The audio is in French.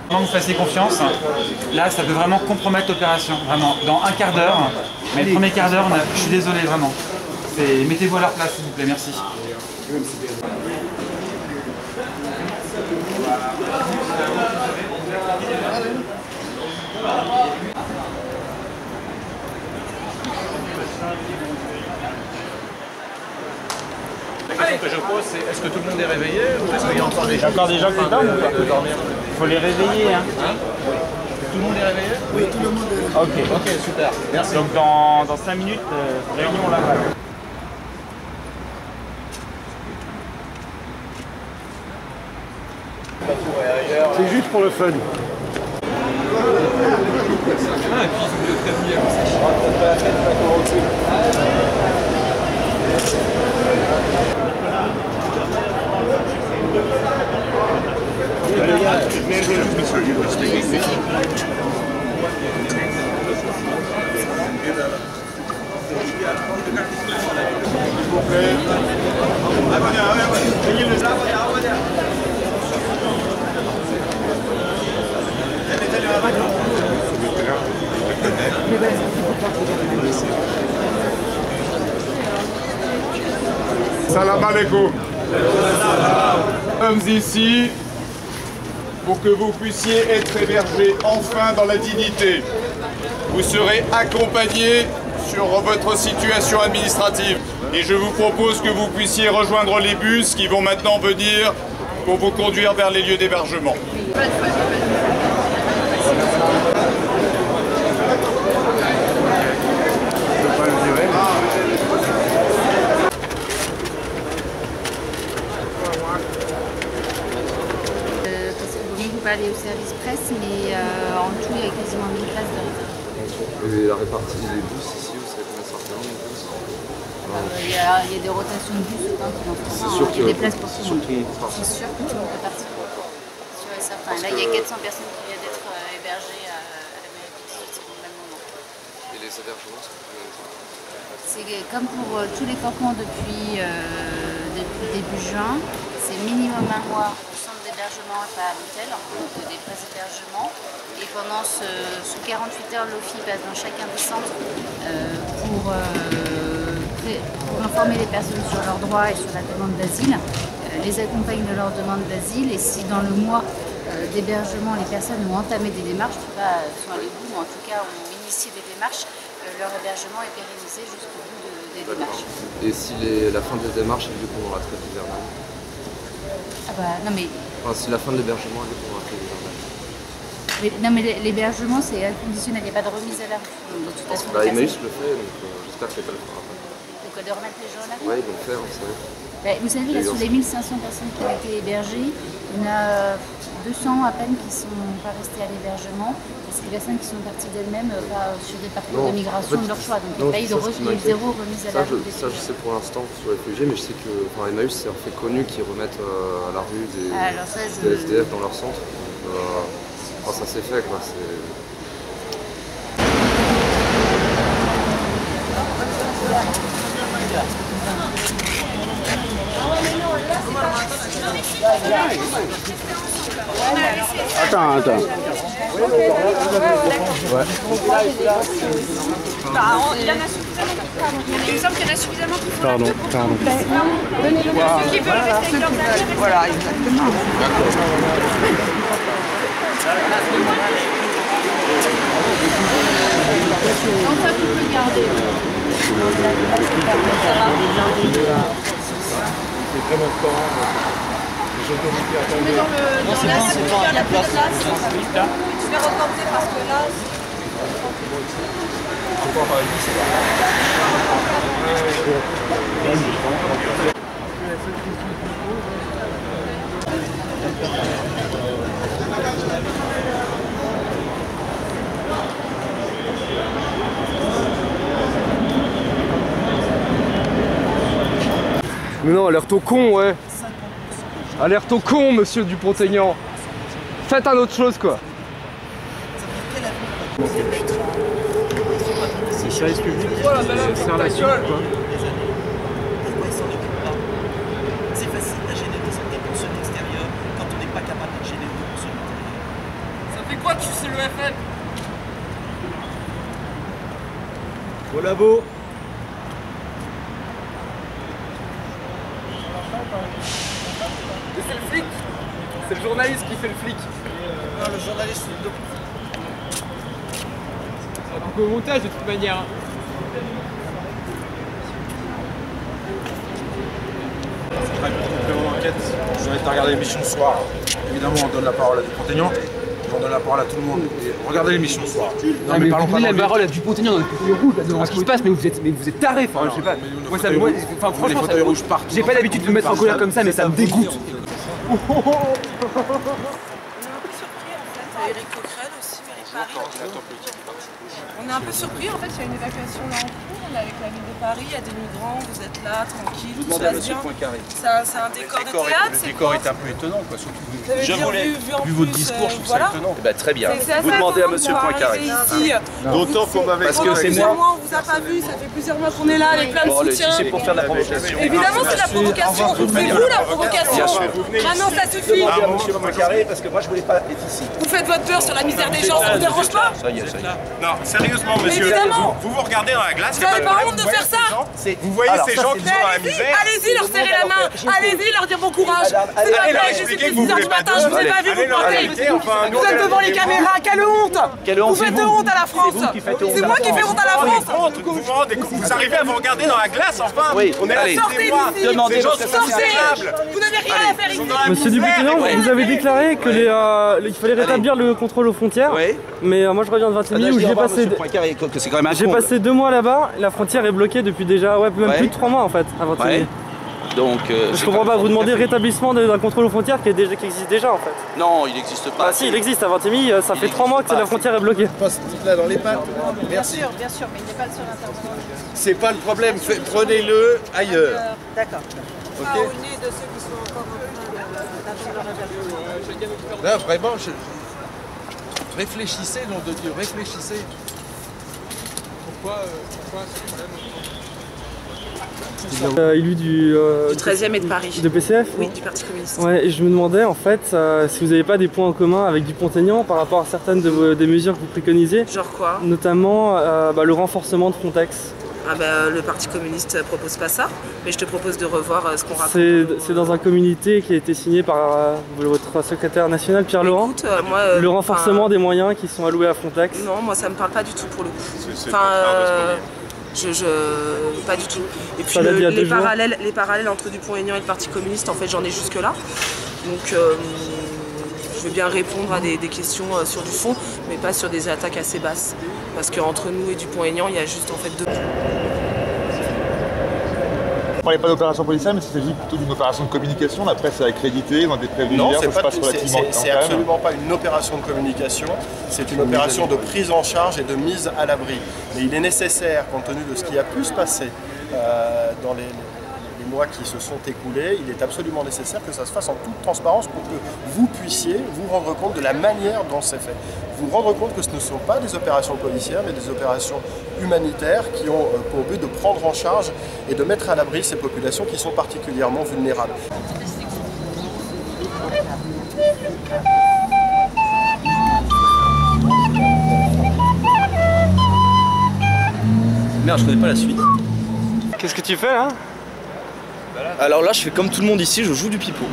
Vraiment vous fassiez confiance, là ça peut vraiment compromettre l'opération, vraiment, dans un quart d'heure, mais le premier quart d'heure, je suis désolé vraiment. Mettez-vous à leur place s'il vous plaît, merci. La question que je pose, c'est est-ce que tout le monde est réveillé ou est-ce qu'il y a encore des gens qui dorment ou pas? Il faut les réveiller. Hein. Tout le monde est réveillé? Oui, tout le monde est réveillé. Ok, super. Merci. Donc dans 5 minutes, réunion là-bas. C'est juste pour le fun. Ah, et puis ils ont prévu à Salam alaikum. Nous sommes ici pour que vous puissiez être hébergés enfin dans la dignité. Vous serez accompagnés sur votre situation administrative. Et je vous propose que vous puissiez rejoindre les bus qui vont maintenant venir pour vous conduire vers les lieux d'hébergement. Aller au service presse, mais en tout, il y a quasiment 1000 places de réserve. Et la répartie des bus ici, vous savez combien ça représente de bus? Il y a des rotations de bus autant qu'il en faut. C'est sûr qu'il y a des places pour tout le monde. C'est sûr que tout le monde peut partir. Sûr et certain. Là, il y a 400 personnes qui viennent d'être hébergées à la mairie de au même moment. Et les hébergements, c'est combien de temps? C'est comme pour tous les campements depuis début juin. C'est minimum un mois au centre d'hébergement et pas à l'hôtel, donc des vrais hébergements. Et pendant sous 48 heures, l'OFI passe dans chacun des centres pour informer les personnes sur leurs droits et sur la demande d'asile, les accompagne de leur demande d'asile et si dans le mois d'hébergement les personnes ont entamé des démarches, pas sont allées au bout, mais en tout cas ont initié des démarches, leur hébergement est pérennisé jusqu'au bout des démarches. Et si la fin des démarches est due pour la trêve hivernale? Ah bah, non mais... Enfin, si la fin de l'hébergement est due pour la trêve hivernale? Non mais l'hébergement c'est inconditionnel, il n'y a pas de remise à la rue. De toute façon, Emmaüs le fait, donc j'espère que l'État le fera pas. De remettre les gens à la rue? Oui, ils vont le faire, vous savez. Vous savez, là, sur les 1500 personnes qui ont été hébergées, il y en a 200 à peine qui ne sont pas restées à l'hébergement. C'est des personnes qui sont parties d'elles-mêmes sur des parcours de migration de leur choix. Donc il n'y a pas eu zéro remise à la rue. Ça, je sais pour l'instant sur les réfugiés, mais je sais que Emmaüs, c'est un fait connu qu'ils remettent à la rue des SDF dans leur centre. Donc, ça s'est fait, quoi. Attends. Ouais. Il me semble qu'il y en a suffisamment qui font Pardon. Donnez-le à ceux qui veulent rester avec leurs affaires. Voilà, exactement. Donc ça, tu peux le garder. C'est très longtemps. Tu mets dans la place, tu fais reporter parce que là... Mais non, alerte au con, ouais. Alerte au con, monsieur Dupont-Aignan. Faites un autre chose, quoi. C'est service public. C'est faire la suite, quoi. C'est facile de gêner des personnes extérieures quand on n'est pas capable de gêner des personnes intérieures. C'est quoi tu sais le FN? Au labo. C'est le flic. C'est le journaliste qui fait le flic. Non, le journaliste, Ça coupe au montage de toute manière. Très complément d'enquête. Je vous invite à regarder l'émission ce soir. Évidemment, on donne la parole à Dupont-Aignan. On donne la parole à tout le monde. Et regardez l'émission ce soir. Non, mais parlons pas la parole à Dupont-Aignan dans le fauteuil rouge, devant ce qui se passe, mais vous êtes tarés, enfin, je sais pas. Moi, ça, franchement, les fauteuils rouges partent. j'ai pas l'habitude de me mettre en colère comme ça, mais ça me dégoûte. On est un peu surpris en fait, Éric Coquerel aussi, Éric Paris. On est un peu surpris en fait, il y a une évacuation là en cours, on est avec la ville de Paris, il y a des migrants, vous êtes là, tranquille, tout se passe bien. C'est un décor de théâtre. Le décor est un peu étonnant, quoi, surtout vu votre discours, je trouve ça étonnant. Eh ben, très bien. Vous demandez à Monsieur Poincaré. D'autant qu'on m'avait c'est moi. On vous a pas vu, ça fait plusieurs mois qu'on est là avec plein de soutien. C'est pour faire de la provocation. Évidemment, c'est la provocation. C'est vous la provocation. Maintenant, ça suffit. Monsieur Poincaré, parce que moi je voulais pas être ici. Vous faites votre beurre sur la misère des gens, ça vous dérange pas? Ça y est, ça y est. Non, sérieusement, monsieur. Évidemment. Vous regardez dans la glace. Vous n'avez pas honte de faire ça? Vous voyez ces gens qui sont dans la misère. Allez-y, leur serrer la main. Allez-y, leur dire bon courage. C'est pas Allez leur vrai, je suis expliquer que 6 vous h voulez du pas matin, je vous ai pas vu vous planter. Vous êtes devant les caméras, quelle honte! Vous faites honte à la France! C'est moi qui fais honte à la France! Vous arrivez à vous regarder dans la glace, enfin. Oui, on est là, sortez d'ici! demandez gens votre sont Sortez! Vous n'avez rien à faire ici! Monsieur Dupont-Aignan, vous avez déclaré que qu'il fallait rétablir le contrôle aux frontières. Oui. Mais moi je reviens de Vintimille où j'ai passé 2 mois là-bas. La frontière est bloquée depuis déjà même plus de 3 mois en fait à Vintimille. Donc, je comprends pas, vous demandez rétablissement d'un contrôle aux frontières qui existe déjà en fait. non, il n'existe pas. Ah si, il existe à Vintimille, ça fait 3 mois que la frontière est bloquée. Passe là dans les pattes. Merci. Bien sûr, mais il n'est pas le seul intervenant. C'est pas le problème, prenez-le ailleurs. D'accord. Ok. Pas au nez de ceux qui sont encore en train d'attendre leur Là, vraiment, réfléchissez, nom de Dieu, réfléchissez. Pourquoi ce problème? Élu du 13e et de Paris. de PCF. Oui, du Parti communiste. Ouais, et je me demandais en fait si vous n'avez pas des points en commun avec Dupont-Aignan par rapport à certaines des mesures que vous préconisez. Genre quoi? Notamment le renforcement de Frontex. Ah bah, le Parti communiste propose pas ça, mais je te propose de revoir ce qu'on raconte. C'est dans un communiqué qui a été signé par votre secrétaire national Pierre Laurent. Écoute, moi, le renforcement des moyens qui sont alloués à Frontex. Non, moi ça me parle pas du tout pour le coup. Pas du tout. Et puis les parallèles entre Dupont-Aignan et le Parti communiste, en fait j'en ai jusque là. Donc je veux bien répondre à des questions sur du fond, mais pas sur des attaques assez basses. Parce qu'entre nous et Dupont-Aignan, il y a juste en fait 2. On ne parlait pas d'opération policière, mais il s'agit plutôt d'une opération de communication. La presse est accréditée, on a des prévenus hier, ça se passe relativement bien. C'est absolument pas une opération de communication, c'est une opération de prise en charge et de mise à l'abri. Mais il est nécessaire, compte tenu de ce qui a pu se passer dans les mois qui se sont écoulés, il est absolument nécessaire que ça se fasse en toute transparence pour que vous puissiez vous rendre compte de la manière dont c'est fait. Vous rendre compte que ce ne sont pas des opérations policières, mais des opérations humanitaires qui ont pour but de prendre en charge et de mettre à l'abri ces populations qui sont particulièrement vulnérables. Merde, je connais pas la suite. Qu'est-ce que tu fais là? Alors là, je fais comme tout le monde ici, je joue du pipeau.